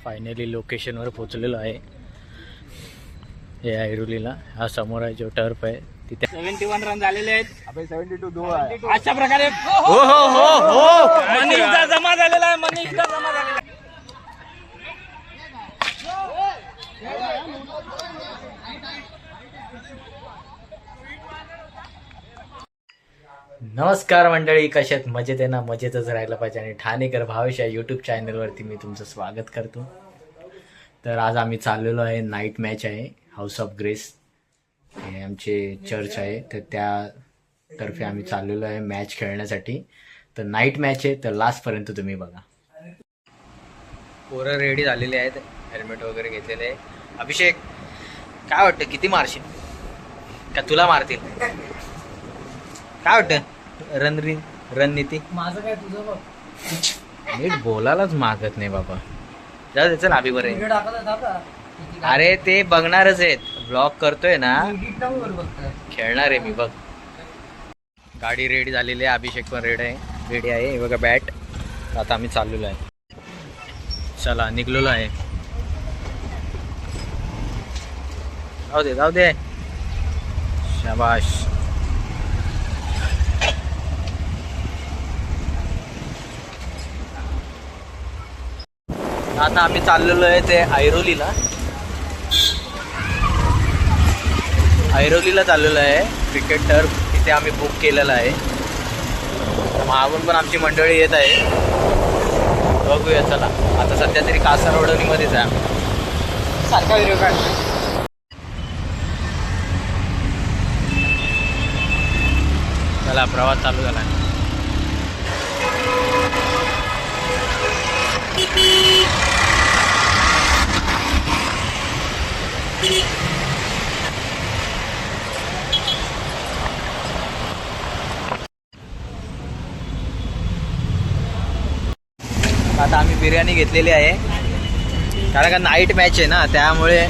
Finally लोकेशनवर पोहोचलेलो आहे. हे ऐरोलीला हा समोर आहे जो टर्फ आहे तिथे 71 रन झालेले आहेत. अबे 72 दो आहे. अशा प्रकारे हो हो हो हो मनीषदा जमा झालेला आहे. मनीषदा जमा झालेला आहे. नमस्कार मंडळी, कशात मजेत आहे ना? मजेतच राहायला पाहिजे. आणि ठाणेकर भावेश या यूट्यूब चॅनलवरती मी तुमचं स्वागत करतो. तर आज आम्ही चाललेलो आहे, नाईट मॅच आहे हाऊस ऑफ ग्रेस, हे आमचे चर्च आहे, तर त्यातर्फे आम्ही चाललेलो आहे मॅच खेळण्यासाठी. तर नाईट मॅच आहे, तर लास्टपर्यंत तुम्ही बघा. पोरं रेडी झालेले आहेत, हेल्मेट वगैरे घेतलेले आहे. अभिषेक, काय वाटतं किती मारशील? का तुला मारतील? काय वाटतं रणनीती? माझं काय तुझं बघ. नीट बोलायलाच मागत नाही बाबा. जाऊ दे, चल अभि बरं. अरे ते बघणारच आहेत, ब्लॉग करतोय ना, खेळणार आहे मी बघ. गाडी रेडी झालेली आहे, अभिषेक पण रेडी आहे. हे बघा बॅट. आता आम्ही चाललेलो आहे, चला निघलेलो आहे. जाऊ दे शाबाश. आता आम्ही चाललेलो आहे ते ऐरोलीला चाललेलो आहे. क्रिकेट टर्फ तिथे आम्ही बुक केलेला आहे. मागून पण आमची मंडळी येत आहे, बघूया चला. आता सध्या तरी कासारवडणीमध्येच आहे. सारखा व्हिडिओ काढ. चला, प्रवास चालू झाला. आता आम्ही बिर्याणी घेतलेली आहे, कारण का नाईट मॅच आहे ना, त्यामुळे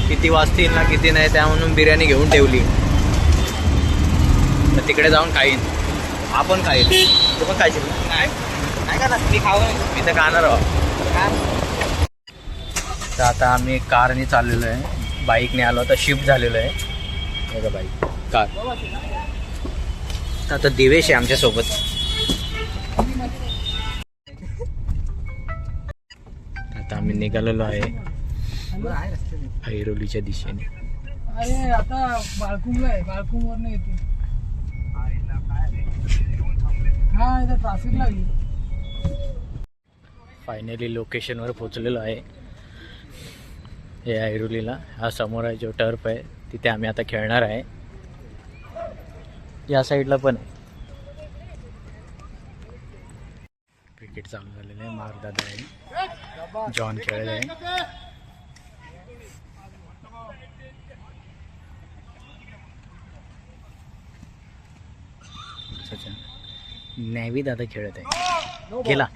किती वाजतील ना किती नाही, त्या म्हणून बिर्याणी घेऊन ठेवली. तर तिकडे जाऊन खाईन. आपण खाईल, तू पण खायची? नाही का ना, मी मी तर खाणार आहोत. तर आता आम्ही कारने चाललेलो आहे, बाईकने आलो, तर शिफ्ट झालेलो आहे. बघा बाईक, कार. तर आता दिवेश आहे आमच्यासोबत. आता आम्ही निघालेलो आहे ऐरोलीच्या दिशेने. अरे आता बाळकुंगला आहे, बाळकुंगवरनं येते. हा, इथं ट्रॅफिक लागली. फायनली लोकेशनवर पोहोचलेलो आहे. हे ऐरोलीला हा समोर आहे जो टर्फ आहे तिथे आम्ही आता खेळणार आहे. या साईडला पण आहे. क्रिकेट चालू झालेलं आहे. मारदादा आहे, जॉन खेळत आहे. नॅवी दादा खेळत आहे. गेला.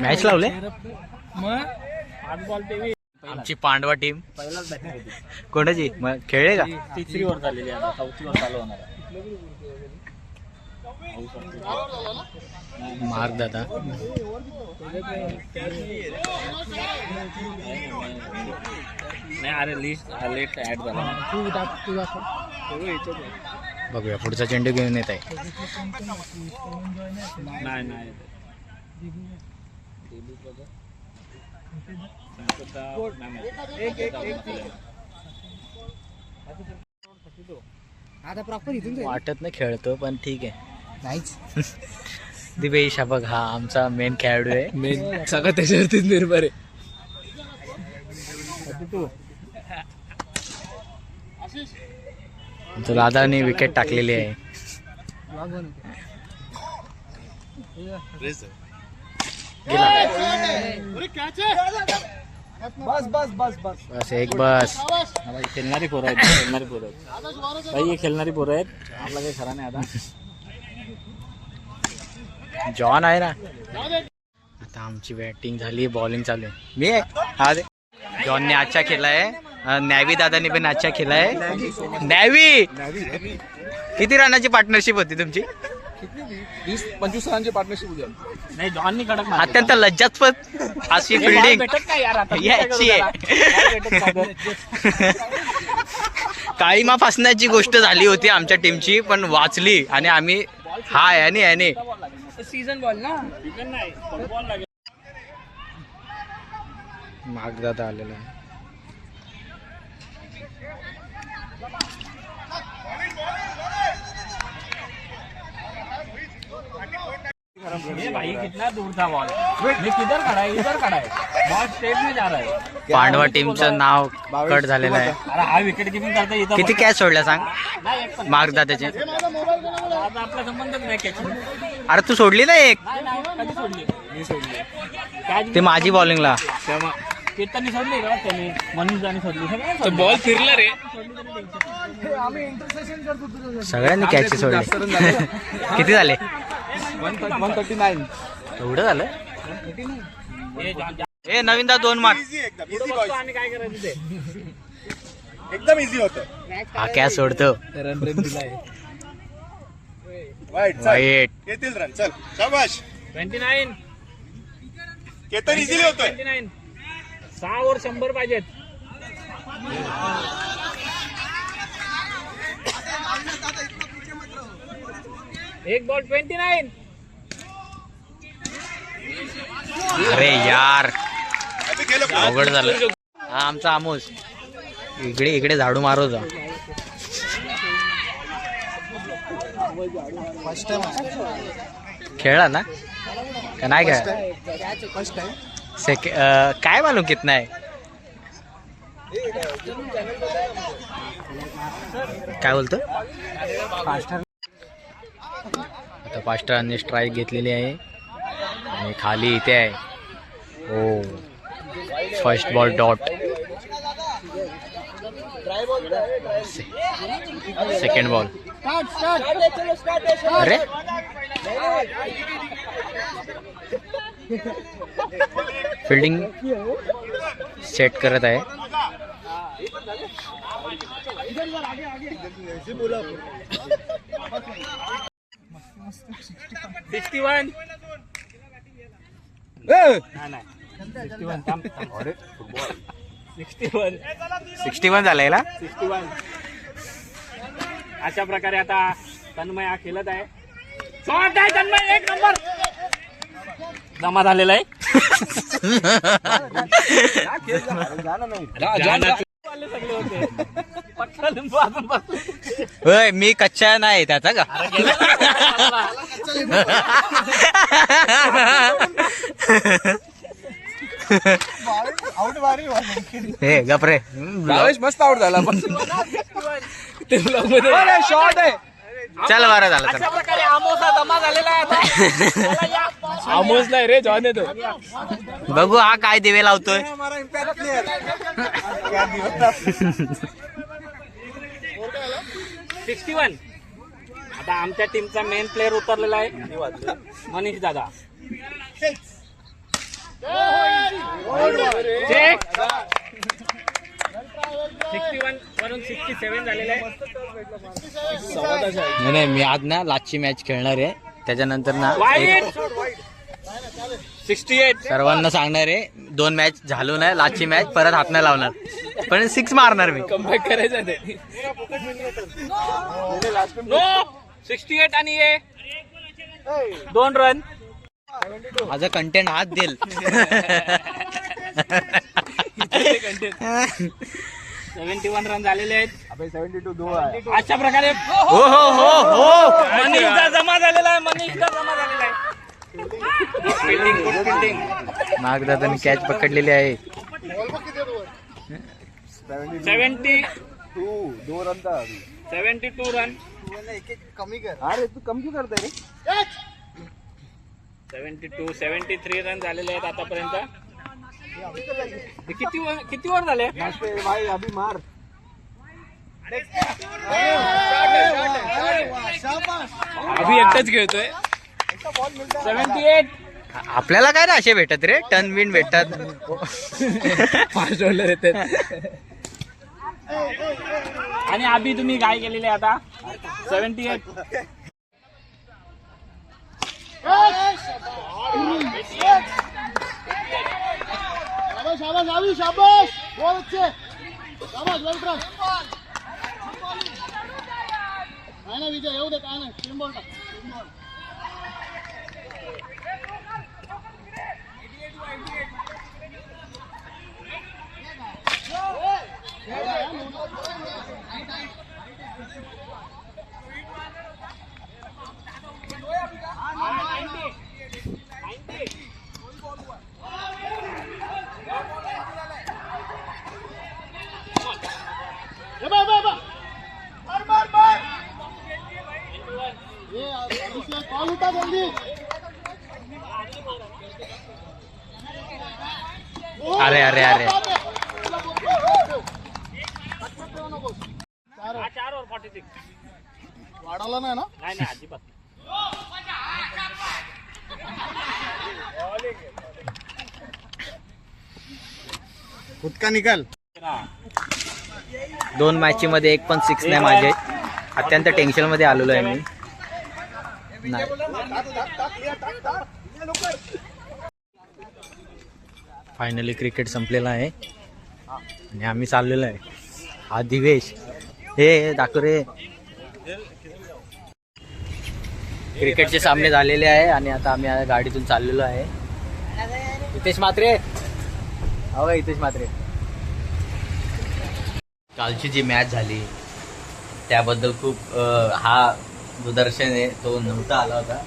मॅच लावले आमची पांडवा टीम. कोणाची मग खेळले का? तिसरी वर झालेली आहे, चौथी वर चालू होणार आहे. मार्क दादा नाही, अरे लिस्ट लेट ऍड झाला. बघूया, पुढचा चेंडू घेऊन येत आहे. नाही आता प्रॉपर इथून वाटत नाही खेळतो, पण ठीक आहे. नाहीच. दिवेश हा बघ, हा आमचा मेन खेळाडू आहे. मेन सगळं त्याच्यावरतीच निर्भर आहे. तो दादाने विकेट टाकलेली आहे. बस एक बस. खेळणारी पोरं आहेत, काही खेळणारी पोरं आहेत. आपला काही खरा नाही. आता जॉन आहे ना. आता आमची बॅटिंग झाली, बॉलिंग चालू आहे. मी आहे. हा दे. जॉनने अच्छा खेळला आहे. नॅवी दादानी पण अच्छा खेळाय. नॅवी किती रनाची पार्टनरशिप होती तुमची? 20-25 रनांची पार्टनरशिप उद्या. नाही जॉननी कडक मारली. अत्यंत लज्जास्पद अशी फिल्डिंग भेटत नाही यार आता. याची आहे. नाही भेटत सागर. काळीमा फासण्याची गोष्ट झाली होती आमच्या टीमची, पण वाचली आणि आम्ही हा याने सीझन बॉल ना. सीझन नाही फुटबॉल लागेल. मागदादा आलेला आहे. ये भाई कितना दूर था बॉल. मी किधर खड़ा है? इधर खड़ा है. बॉल स्ट्रेट में जा रहा है. पांडवा टीमचं नाव कट झालेलं आहे. अरे हा विकेट किपिंग करता इथं किती कॅच सोडल्या सांग नाही एक पण. मागदादाचे? आता आपला संबंधच नाही catch. अरे तू सोडली ना एक, नाही कधी सोडली? मी सोडली. Catch ते माझी बॉलिंगला. कीर्तनी सोडली का त्याने? मनीषाने सोडली. बॉल फिरला रे. सगळ्यांनी कॅच सोडले. किती झाले? 139. एवढं झालं? हे जा- ए नवीनदा 2 मार्क. आणि काय करायचं ते? एकदम इझी होतं. हा कॅच सोडतो. रन रेट दिलाय. वाईट चल. वाईट. येतील रन चल शाबाश. 29. केतन इझिली होतोय. 29. 6 वर 100 पाहिजेत. एक बॉल 29. अरे यार अभी गेलं अवघड झालं. हा आमचा आमोस इकडे झाडू मारत होता. खेळला ना का नाही खेळला? काय मालूम कितना आहे. काय बोलतो? आता फास्टरांनी स्ट्राईक घेतलेली आहे आणि खाली इथे आहे. हो first ball dot. Second ball. अरे फिल्डिंग सेट करत आहे. 61. नाही 61. थांब. 61. 61 झालंय ना. 61. अशा प्रकारे आता तन्मय हा खेळत आहे. शॉट आहे तन्मय. 1 नंबर जमा झालेला आहे. सगळे होते. पटकन बाजून बसले. होय मी कच्चा नाही त्याचा का. हे गपरे. भावेश मस्त आउट झाला पण ते शॉट आहे. चल बरं झालं. अशा प्रकारे आमोसा जमा झालेला आहे आता. आमोस नाही रे जॉन येतो. बघू हा काय दिवे लावतोय. 61. आता आमच्या टीमचा मेन प्लेअर उतरलेला आहे मनीष दादा. चेक. 61 वरून 67 झालेला आहे. नाही मी आज ना लाचची मॅच खेळणार आहे. त्याच्यानंतर ना वाईट. 68. सर्वांना सांगणार आहे 2 मॅच झालो नाही लाचची मॅच परत हात नाही लावणार, पण 6 मारणार मी. कमबॅक करायचं ते. नो. 68 आणि ये 2 रन. माझा कंटेंट हात देईल. 71 रन झालेले आहेत. 72 2 आहे. अशा प्रकारे हो हो हो हो. मनीषदा जमा झालेला आहे. मनीषदा जमा झालेला आहे. Fielding good fielding. नागदादांनी कॅच पकडलेली आहे. 2 रन था. 72 रन. अरे तू कम क्यों करते रे. 72 73 रन झालेले आहेत आतापर्यंत. हे किती वर झाले. भाई अभी मार. अभी एकटाच खेळतोय. 78. आपल्याला काय ना असे भेटत रे टर्न विन भेटतात. फास्ट बॉलर येतात. आणि आधी तुम्ही काय केलेले आता 78. शाबाश शाबाश आवी शाबाश बहुत अच्छे शाबाश वेल ट्राय काय ना विजय येऊ दे काय नाही टीम बॉल टाक टीम बॉल कॉल उठा जल्दी अरे अरे अरे 4 और 46. वाढवला नाही ना नाही अजिबात. खुदका निकाल 2 मॅची मध्ये एक पण 6 नाही माझे. अत्यंत टेन्शन मध्ये आलेलो आहे मी. नाही फायनली क्रिकेट संपलेला आहे आणि आम्ही चाललेलो आहे. हा दिवेश हे दाखव रे. क्रिकेटचे सामने झालेले आहे आणि आता आम्ही गाडीतून चाललेलो आहे. हितेश म्हात्रे हो हितेश म्हात्रे. कालची जी मॅच झाली त्याबद्दल खूप हा जो दर्शन आहे तो नव्हता आला होता.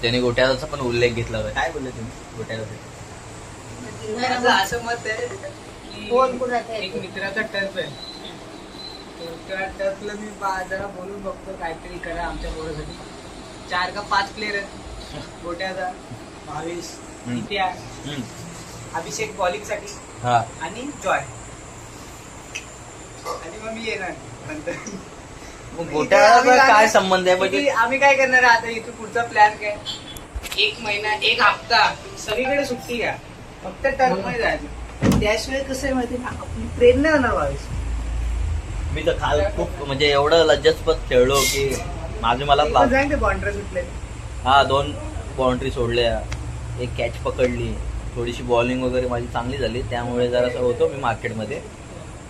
त्याने गोट्याचा पण उल्लेख घेतला होता. काय बोलले तुम्ही गोट्याचा? असं मत आहे की एक मित्राचा टर्फ आहे, तर त्या टर्फला मी जरा बोलून बघतो काहीतरी करा आमच्या पोरासाठी. 4 का 5 प्लेयर आहेत गोट्याचा, भावेश, इतिहास, अभिषेक बॉलिंग साठी हा आणि जॉय, आणि मग मी येणार नंतर. मग गोट्याचा काय संबंध आहे म्हणजे? आम्ही काय करणार आहे आता इथून पुढचा प्लॅन काय, 1 महिना 1 हप्ता सगळीकडे सुट्टी घ्या, फक्त टर्फ मध्ये जायचं. त्याशिवाय कसं आहे माहिती ना, आपली प्रेरणा होणार भावेश. मी तर काल खूप म्हणजे एवढं लज्जास्पद खेळलो की मला बॉन्ड्री सुटले. हा 2 बाउंड्री सोडल्या, 1 कॅच पकडली, थोडीशी बॉलिंग वगैरे माझी चांगली झाली, त्यामुळे जरासं होतो मी मार्केटमध्ये.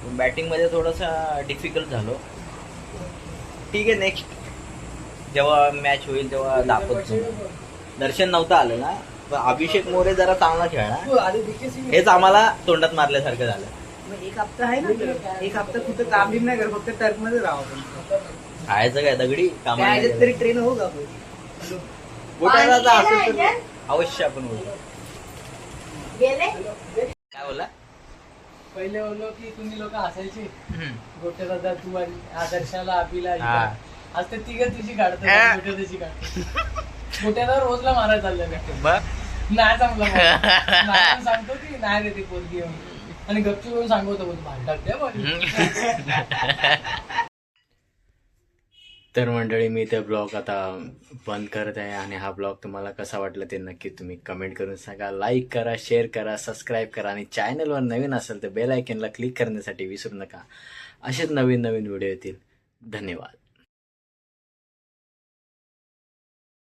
बॅटिंगमध्ये थोडासा डिफिकल्ट झालो. ठीक आहे, नेक्स्ट जेव्हा मॅच होईल तेव्हा दाखवतो. दर्शन नव्हतं आलं ना, पण अभिषेक मोरे जरा चांगला खेळला, हेच आम्हाला तोंडात मारल्यासारखं झालं. मग 1 हप्ता आहे ना, 1 हप्ता कुठं काम बिम नाही कर, फक्त टर्फ मध्ये राहा आपण. खायचं काय दगडी त्या ह्याच्यात तरी ट्रेन हो का गोट्याचा असेल तर अवश्य आपण बोलू. काय बोला? पहिले बोललो की तुम्ही लोक हसायची गोट्या दादा तू आणि आदर्शाला अभिला हा. आज ते तिघं तुझी काढतात, गोट्या तुझी काढतात. गोट्याला रोजला मारायला चाललं नाही चांगलं सांगतो की नाही रे ते पोरगी आणि गपचूप करून सांगतो बोल भांडतात त्या तर मंडळी मी ते ब्लॉग आता बंद करत आहे आणि हा ब्लॉग तुम्हाला कसा वाटला ते नक्की तुम्ही कमेंट करून सांगा. लाईक करा, शेअर करा, सबस्क्राईब करा आणि चॅनलवर नवीन असेल तर बेल आयकॉनला क्लिक करण्यासाठी विसरू नका. असेच नवीन नवीन व्हिडिओ येतील. धन्यवाद.